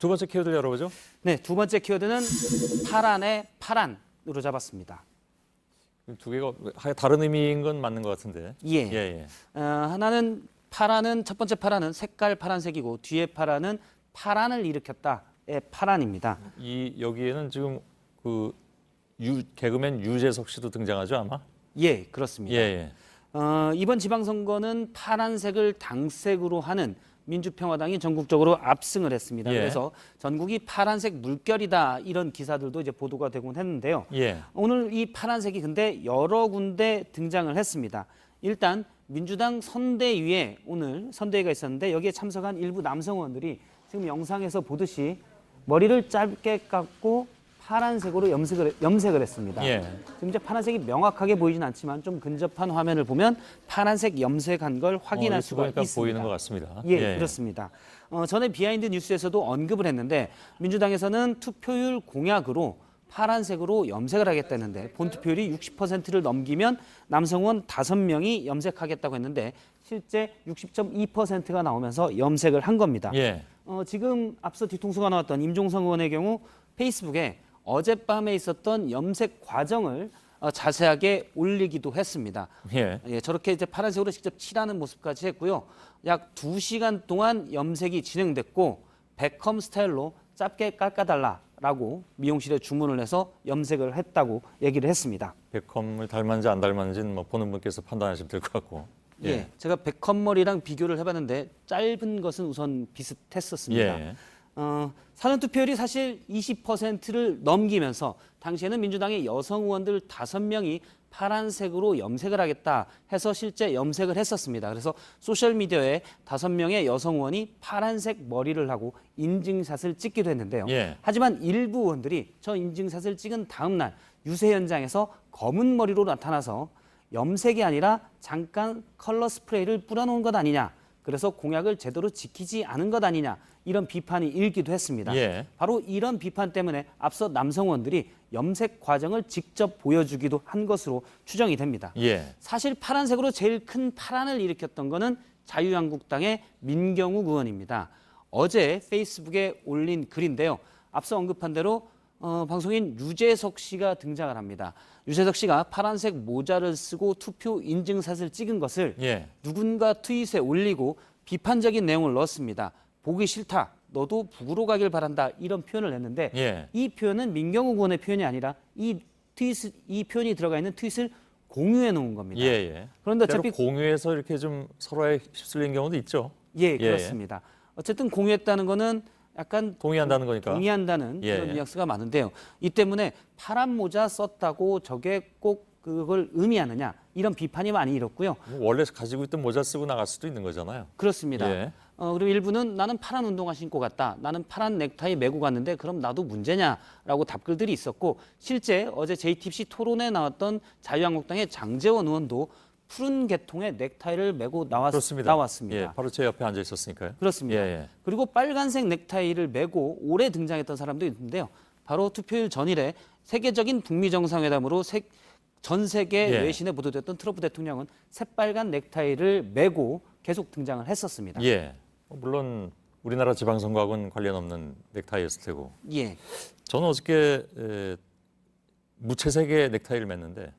두 번째 키워드를 열어보죠. 네, 두 번째 키워드는 파란의 파란으로 잡았습니다. 두 개가 다른 의미인 건 맞는 것 같은데. 예. 하나는 파란은 첫 번째 파란은 색깔 파란색이고 뒤에 파란은 파란을 일으켰다의 파란입니다. 여기에는 지금 그 개그맨 유재석 씨도 등장하죠 아마? 예, 그렇습니다. 예. 이번 지방선거는 파란색을 당색으로 하는 민주평화당이 전국적으로 압승을 했습니다. 예. 그래서 전국이 파란색 물결이다 이런 기사들도 이제 보도가 되곤 했는데요. 예. 오늘 이 파란색이 근데 여러 군데 등장을 했습니다. 일단 민주당 선대위에 오늘 선대위가 있었는데 여기에 참석한 일부 남성 의원들이 지금 영상에서 보듯이 머리를 짧게 깎고 파란색으로 염색을 했습니다. 예. 지금 이제 파란색이 명확하게 보이진 않지만 좀 근접한 화면을 보면 파란색 염색한 걸 확인할 수가 있습니다. 보이는 것 같습니다. 예, 그렇습니다. 전에 비하인드 뉴스에서도 언급을 했는데 민주당에서는 투표율 공약으로 파란색으로 염색을 하겠다는데 본 투표율이 60%를 넘기면 남성 의원 5명이 염색하겠다고 했는데 실제 60.2%가 나오면서 염색을 한 겁니다. 예. 지금 앞서 뒤통수가 나왔던 임종성 의원의 경우 페이스북에 어젯밤에 있었던 염색 과정을 자세하게 올리기도 했습니다. 예. 저렇게 이제 파란색으로 직접 칠하는 모습까지 했고요. 약 2시간 동안 염색이 진행됐고 베컴 스타일로 짧게 깎아달라라고 미용실에 주문을 해서 염색을 했다고 얘기를 했습니다. 베컴을 닮았는지 안 닮았는지는 뭐 보는 분께서 판단하시면 될 것 같고. 예, 제가 베컴 머리랑 비교를 해봤는데 짧은 것은 우선 비슷했었습니다. 예. 사전 투표율이 사실 20%를 넘기면서 당시에는 민주당의 여성 의원들 5명이 파란색으로 염색을 하겠다 해서 실제 염색을 했었습니다. 그래서 소셜미디어에 5명의 여성 의원이 파란색 머리를 하고 인증샷을 찍기도 했는데요. 예. 하지만 일부 의원들이 저 인증샷을 찍은 다음 날 유세 현장에서 검은 머리로 나타나서 염색이 아니라 잠깐 컬러 스프레이를 뿌려놓은 것 아니냐. 그래서 공약을 제대로 지키지 않은 것 아니냐. 이런 비판이 일기도 했습니다. 예. 바로 이런 비판 때문에 앞서 남성 의원들이 염색 과정을 직접 보여주기도 한 것으로 추정이 됩니다. 예. 사실 파란색으로 제일 큰 파란을 일으켰던 거는 자유한국당의 민경욱 의원입니다. 어제 페이스북에 올린 글인데요. 앞서 언급한 대로 방송인 유재석 씨가 등장을 합니다. 유재석 씨가 파란색 모자를 쓰고 투표 인증샷을 찍은 것을 예. 누군가 트윗에 올리고 비판적인 내용을 넣었습니다. 보기 싫다. 너도 북으로 가길 바란다. 이런 표현을 했는데 예. 이 표현은 민경욱 의원의 표현이 아니라 이 표현이 들어가 있는 트윗을 공유해 놓은 겁니다. 예. 그런데 어차피 공유해서 이렇게 좀 서로에 휩쓸린 경우도 있죠. 예, 그렇습니다. 어쨌든 공유했다는 거는 약간 동의한다는 거니까. 동의한다는 예. 그런 뉘앙스가 많은데요. 이 때문에 파란 모자 썼다고 저게 꼭 그걸 의미하느냐 이런 비판이 많이 일었고요. 원래 가지고 있던 모자 쓰고 나갈 수도 있는 거잖아요. 그렇습니다. 예. 그리고 일부는 나는 파란 운동화 신고 갔다. 나는 파란 넥타이 메고 갔는데 그럼 나도 문제냐라고 답글들이 있었고 실제 어제 JTBC 토론에 나왔던 자유한국당의 장제원 의원도 푸른 계통의 넥타이를 메고 나왔습니다. 예, 바로 제 옆에 앉아 있었으니까요. 그렇습니다. 예. 그리고 빨간색 넥타이를 메고 올해 등장했던 사람도 있는데요. 바로 투표일 전일에 세계적인 북미 정상회담으로 전 세계 예. 외신에 보도됐던 트럼프 대통령은 새빨간 넥타이를 메고 계속 등장을 했었습니다. 예. 물론 우리나라 지방선거하고는 관련 없는 넥타이였을 테고. 예. 저는 어저께 무채색의 넥타이를 맸는데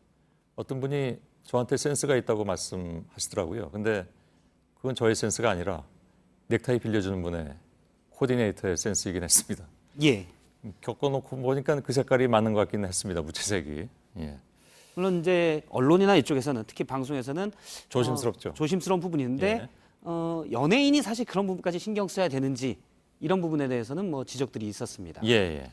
어떤 분이 저한테 센스가 있다고 말씀하시더라고요. 근데 그건 저의 센스가 아니라 넥타이 빌려주는 분의 코디네이터의 센스이긴 했습니다. 예. 겪어놓고 보니까 그 색깔이 맞는 것 같기는 했습니다. 무채색이. 예. 물론 이제 언론이나 이쪽에서는 특히 방송에서는 조심스럽죠. 조심스러운 부분이 있는데 연예인이 사실 그런 부분까지 신경 써야 되는지 이런 부분에 대해서는 뭐 지적들이 있었습니다. 예.